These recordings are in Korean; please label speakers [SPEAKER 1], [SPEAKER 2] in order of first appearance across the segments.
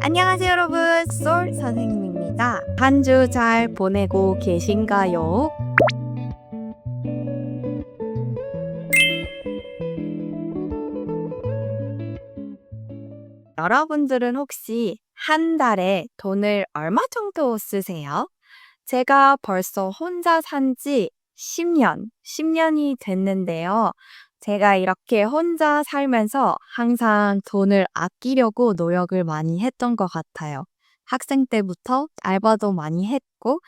[SPEAKER 1] 안녕하세요, 여러분. 솔 선생님입니다. 한 주 잘 보내고 계신가요? 여러분들은 혹시 한 달에 돈을 얼마 정도 쓰세요? 제가 벌써 혼자 산지 10년이 됐는데요. 제가 이렇게 혼자 살면서 항상 돈을 아끼려고 노력을 많이 했던 것 같아요. 학생 때부터 알바도 많이 했고,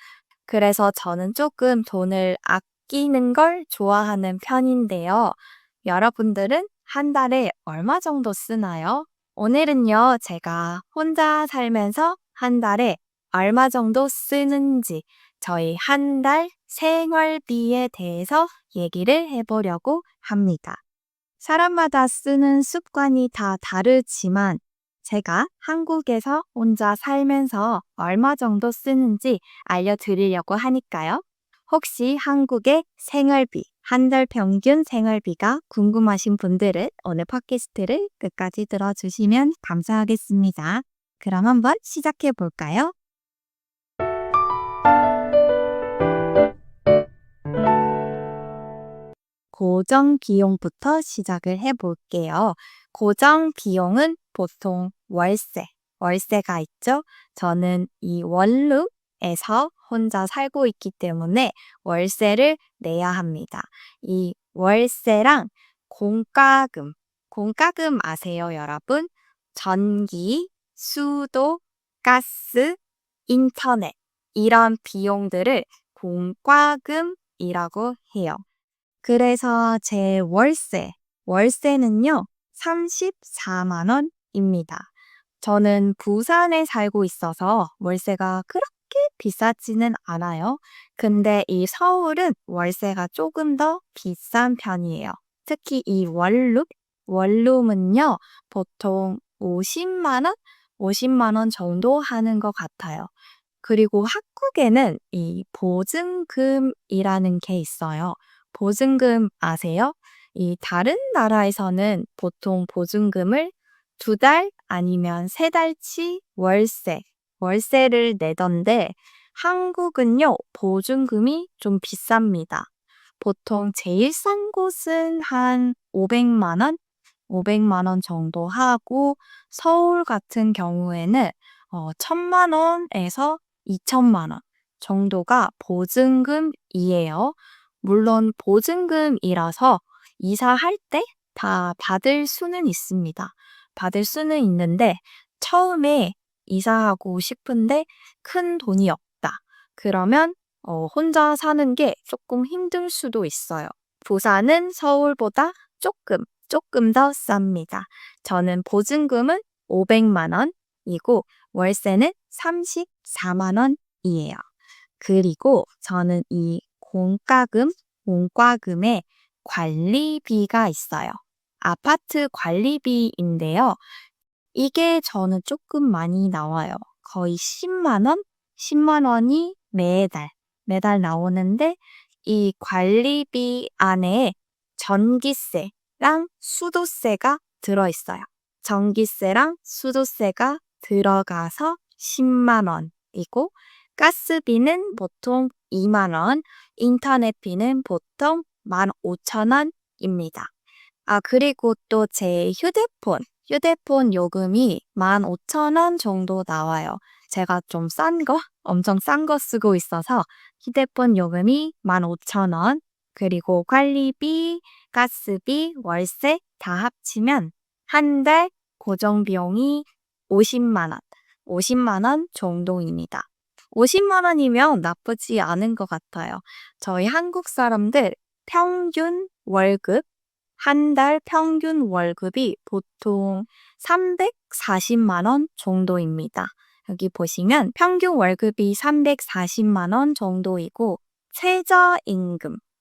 [SPEAKER 1] 그래서 저는 조금 돈을 아끼는 걸 좋아하는 편인데요. 여러분들은 한 달에 얼마 정도 쓰나요? 오늘은요, 제가 혼자 살면서 한 달에 얼마 정도 쓰는지 저희 한 달 생활비에 대해서 얘기를 해보려고 합니다. 사람마다 쓰는 습관이 다 다르지만 제가 한국에서 혼자 살면서 얼마 정도 쓰는지 알려드리려고 하니까요. 혹시 한국의 생활비, 한 달 평균 생활비가 궁금하신 분들은 오늘 팟캐스트를 끝까지 들어주시면 감사하겠습니다. 그럼 한번 시작해 볼까요? 고정 비용부터 시작을 해볼게요. 고정 비용은 보통 월세가 있죠. 저는 이 원룸에서 혼자 살고 있기 때문에 월세를 내야 합니다. 이 월세랑 공과금 아세요, 여러분? 전기, 수도, 가스, 인터넷 이런 비용들을 공과금이라고 해요. 그래서 제 월세는요, 34만 원입니다. 저는 부산에 살고 있어서 월세가 그렇게 비싸지는 않아요. 근데 이 서울은 월세가 조금 더 비싼 편이에요. 특히 이 원룸은요, 보통 50만 원? 50만 원 정도 하는 것 같아요. 그리고 한국에는 이 보증금이라는 게 있어요. 보증금 아세요? 이 다른 나라에서는 보통 보증금을 2달 아니면 3달치 월세를 내던데 한국은요, 보증금이 좀 비쌉니다. 보통 제일 싼 곳은 한 500만 원? 500만 원 정도 하고 서울 같은 경우에는 1000만 원에서 2천만 원 정도가 보증금이에요. 물론 보증금이라서 이사할 때 다 받을 수는 있습니다. 받을 수는 있는데 처음에 이사하고 싶은데 큰 돈이 없다. 그러면 혼자 사는 게 조금 힘들 수도 있어요. 부산은 서울보다 조금 더 쌉니다. 저는 보증금은 500만 원이고 월세는 34만 원이에요. 그리고 저는 이 공과금에 관리비가 있어요. 아파트 관리비인데요. 이게 저는 조금 많이 나와요. 거의 10만 원? 10만 원이 매달 나오는데 이 관리비 안에 전기세랑 수도세가 들어있어요. 전기세랑 수도세가 들어가서 10만 원이고 가스비는 보통 2만 원, 인터넷비는 보통 15,000원입니다. 그리고 또 제 휴대폰 요금이 15,000원 정도 나와요. 제가 좀 엄청 싼 거 쓰고 있어서 휴대폰 요금이 15,000원, 그리고 관리비, 가스비, 월세 다 합치면 한 달 고정 비용이 50만 원, 50만 원 정도입니다. 50만 원이면 나쁘지 않은 것 같아요. 저희 한국 사람들 평균 월급 한 달 평균 월급이 보통 340만 원 정도입니다. 여기 보시면 평균 월급이 340만 원 정도이고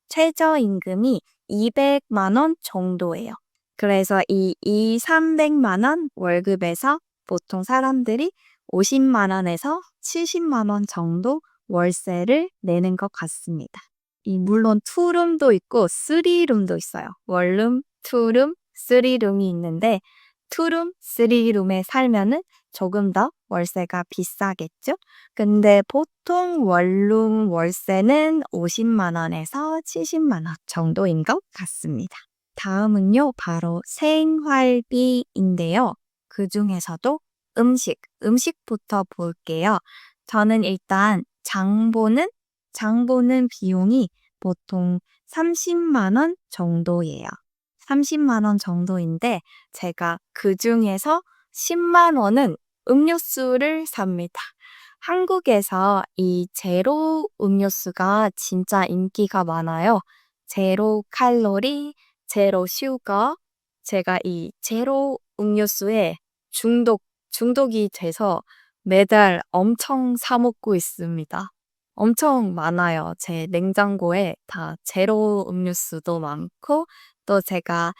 [SPEAKER 1] 최저임금이 200만 원 정도예요. 그래서 이 300만 원 월급에서 보통 사람들이 50만 원에서 70만 원 정도 월세를 내는 것 같습니다. 물론 투룸도 있고 쓰리룸도 있어요. 원룸, 투룸, 쓰리룸이 있는데 투룸, 쓰리룸에 살면은 조금 더 월세가 비싸겠죠? 근데 보통 원룸 월세는 50만 원에서 70만 원 정도인 것 같습니다. 다음은요, 바로 생활비인데요. 그중에서도 음식부터 볼게요. 저는 일단 장 보는 비용이 보통 30만 원 정도예요. 30만 원 정도인데 제가 그중에서 10만 원은 음료수를 삽니다. 한국에서 이 제로 음료수가 진짜 인기가 많아요. 제로 칼로리, 제로 슈거. 제가 이 제로 음료수에 중독이 돼서 매달 엄청 사 먹고 있습니다. 엄청 많아요. 제 냉장고에 다 제로 음료수도 많고, 또 제가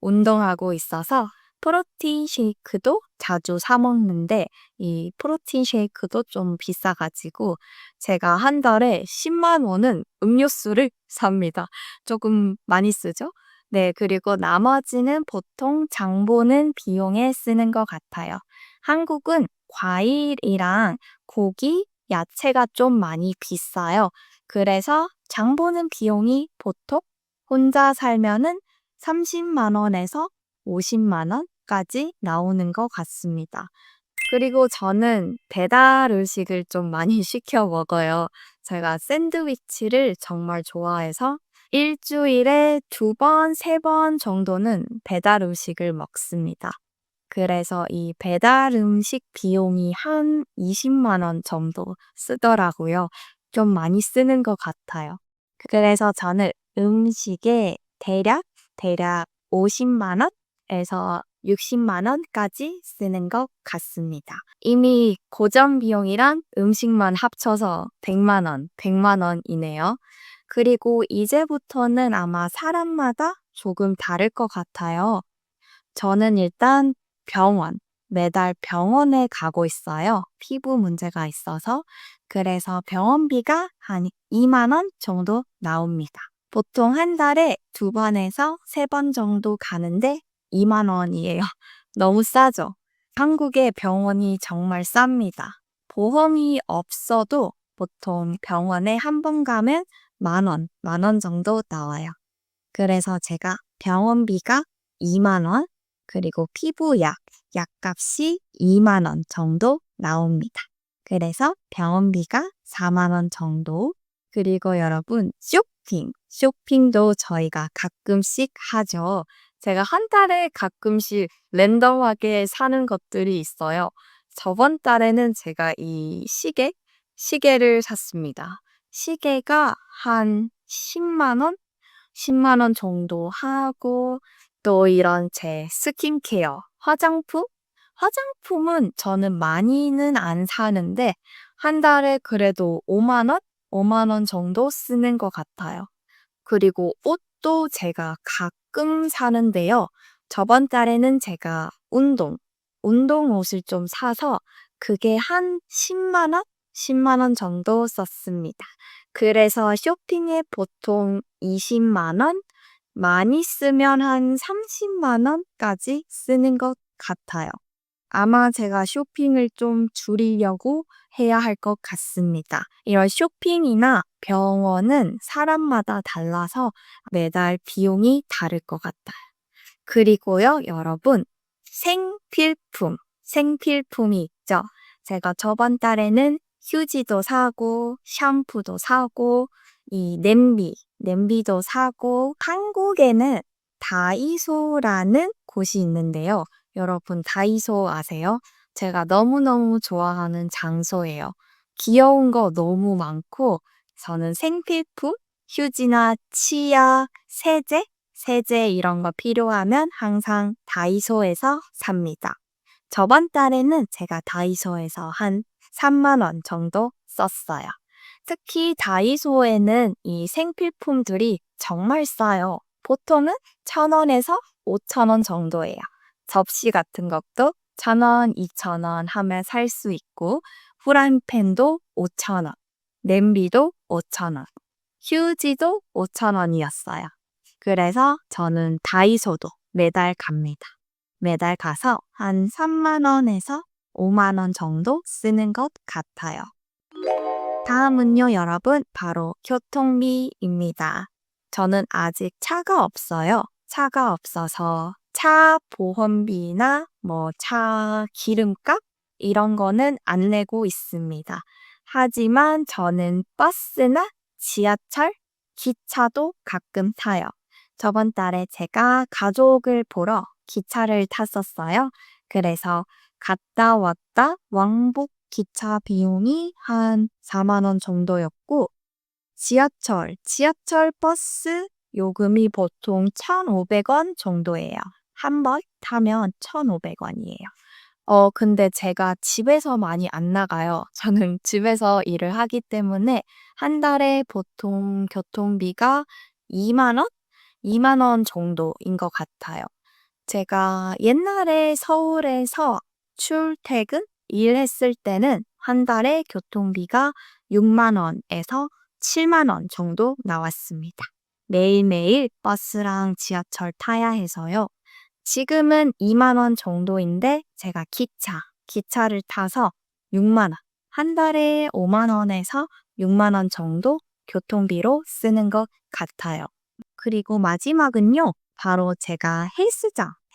[SPEAKER 1] 운동하고 있어서 프로틴 쉐이크도 자주 사 먹는데, 이 프로틴 쉐이크도 좀 비싸가지고, 제가 한 달에 10만 원은 음료수를 삽니다. 조금 많이 쓰죠? 네, 그리고 나머지는 보통 장 보는 비용에 쓰는 것 같아요. 한국은 과일이랑 고기, 야채가 좀 많이 비싸요. 그래서 장 보는 비용이 보통 혼자 살면은 30만 원에서 50만 원까지 나오는 것 같습니다. 그리고 저는 배달 음식을 좀 많이 시켜 먹어요. 제가 샌드위치를 정말 좋아해서 일주일에 2번, 3번 정도는 배달 음식을 먹습니다. 그래서 이 배달 음식 비용이 한 20만 원 정도 쓰더라고요. 좀 많이 쓰는 것 같아요. 그래서 저는 음식에 대략 50만 원에서 60만 원까지 쓰는 것 같습니다. 이미 고정 비용이랑 음식만 합쳐서 100만 원이네요. 그리고 이제부터는 아마 사람마다 조금 다를 것 같아요. 저는 일단 매달 병원에 가고 있어요. 피부 문제가 있어서. 그래서 병원비가 한 2만 원 정도 나옵니다. 보통 한 달에 2번에서 3번 정도 가는데 2만 원이에요. 너무 싸죠? 한국의 병원이 정말 쌉니다. 보험이 없어도 보통 병원에 한 번 가면 만 원 정도 나와요. 그래서 제가 병원비가 2만 원, 그리고 약값이 2만 원 정도 나옵니다. 그래서 병원비가 4만 원 정도. 그리고 여러분, 쇼핑도 저희가 가끔씩 하죠. 제가 한 달에 가끔씩 랜덤하게 사는 것들이 있어요. 저번 달에는 제가 이 시계를 샀습니다. 시계가 한 10만 원? 10만 원 정도 하고, 또 이런 제 스킨케어, 화장품은 저는 많이는 안 사는데 한 달에 그래도 5만 원? 5만 원 정도 쓰는 것 같아요. 그리고 옷도 제가 가끔 사는데요. 저번 달에는 제가 운동 옷을 좀 사서 그게 한 10만 원? 10만 원 정도 썼습니다. 그래서 쇼핑에 보통 20만 원? 많이 쓰면 한 30만 원까지 쓰는 것 같아요. 아마 제가 쇼핑을 좀 줄이려고 해야 할 것 같습니다. 이런 쇼핑이나 병원은 사람마다 달라서 매달 비용이 다를 것 같아요. 그리고요, 여러분, 생필품이 있죠. 제가 저번 달에는 휴지도 사고, 샴푸도 사고, 이 냄비도 사고, 한국에는 다이소라는 곳이 있는데요. 여러분, 다이소 아세요? 제가 너무너무 좋아하는 장소예요. 귀여운 거 너무 많고, 저는 생필품, 휴지나 치약, 세제 이런 거 필요하면 항상 다이소에서 삽니다. 저번 달에는 제가 다이소에서 한 3만 원 정도 썼어요. 특히 다이소에는 이 생필품들이 정말 싸요. 보통은 1,000원에서 5,000원 정도예요. 접시 같은 것도 1,000원, 2,000원 하면 살 수 있고, 후라이팬도 5,000원, 냄비도 5,000원, 휴지도 5,000원이었어요. 그래서 저는 다이소도 매달 갑니다. 매달 가서 한 3만 원에서 5만 원 정도 쓰는 것 같아요. 다음은요, 여러분, 바로 교통비입니다. 저는 아직 차가 없어요. 차가 없어서 차 보험비나 차 기름값 이런 거는 안 내고 있습니다. 하지만 저는 버스나 지하철, 기차도 가끔 타요. 저번 달에 제가 가족을 보러 기차를 탔었어요. 그래서 갔다 왔다 왕복 기차 비용이 한 4만 원 정도였고, 지하철 버스 요금이 보통 1,500원 정도예요. 한 번 타면 1,500원이에요. 근데 제가 집에서 많이 안 나가요. 저는 집에서 일을 하기 때문에 한 달에 보통 교통비가 2만 원? 2만 원 정도인 것 같아요. 제가 옛날에 서울에서 출퇴근 일했을 때는 한 달에 교통비가 6만 원에서 7만 원 정도 나왔습니다. 매일매일 버스랑 지하철 타야 해서요. 지금은 2만 원 정도인데 제가 기차를 타서 6만 원, 한 달에 5만 원에서 6만 원 정도 교통비로 쓰는 것 같아요. 그리고 마지막은요, 바로 제가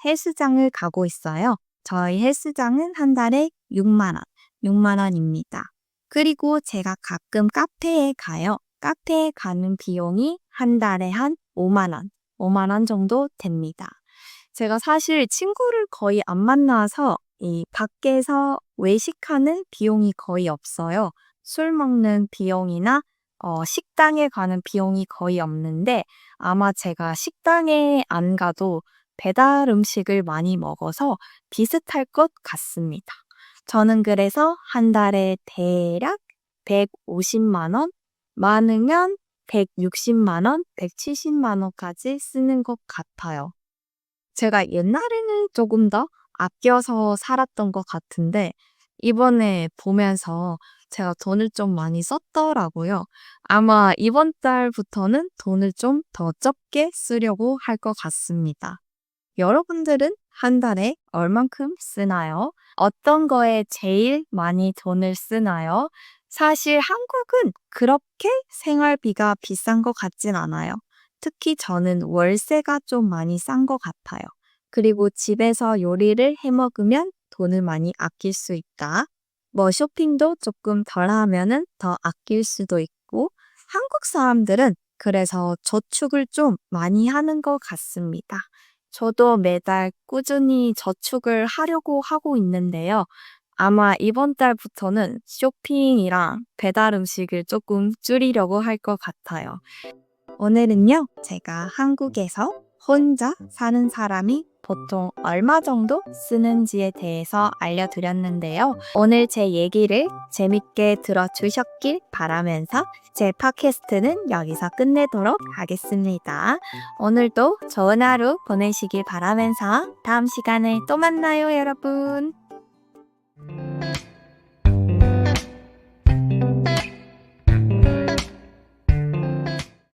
[SPEAKER 1] 헬스장을 가고 있어요. 저희 헬스장은 한 달에 6만 원입니다. 그리고 제가 가끔 카페에 가요. 카페에 가는 비용이 한 달에 한 5만 원 정도 됩니다. 제가 사실 친구를 거의 안 만나서 이 밖에서 외식하는 비용이 거의 없어요. 술 먹는 비용이나 식당에 가는 비용이 거의 없는데 아마 제가 식당에 안 가도 배달 음식을 많이 먹어서 비슷할 것 같습니다. 저는 그래서 한 달에 대략 150만 원, 많으면 160만 원, 170만 원까지 쓰는 것 같아요. 제가 옛날에는 조금 더 아껴서 살았던 것 같은데 이번에 보면서 제가 돈을 좀 많이 썼더라고요. 아마 이번 달부터는 돈을 좀 더 적게 쓰려고 할 것 같습니다. 여러분들은 한 달에 얼만큼 쓰나요? 어떤 거에 제일 많이 돈을 쓰나요? 사실 한국은 그렇게 생활비가 비싼 것 같진 않아요. 특히 저는 월세가 좀 많이 싼 것 같아요. 그리고 집에서 요리를 해 먹으면 돈을 많이 아낄 수 있다. 쇼핑도 조금 덜 하면은 더 아낄 수도 있고, 한국 사람들은 그래서 저축을 좀 많이 하는 것 같습니다. 저도 매달 꾸준히 저축을 하려고 하고 있는데요. 아마 이번 달부터는 쇼핑이랑 배달 음식을 조금 줄이려고 할 것 같아요. 오늘은요, 제가 한국에서 혼자 사는 사람이 보통 얼마 정도 쓰는지에 대해서 알려드렸는데요. 오늘 제 얘기를 재밌게 들어주셨길 바라면서 제 팟캐스트는 여기서 끝내도록 하겠습니다. 오늘도 좋은 하루 보내시길 바라면서 다음 시간에 또 만나요, 여러분.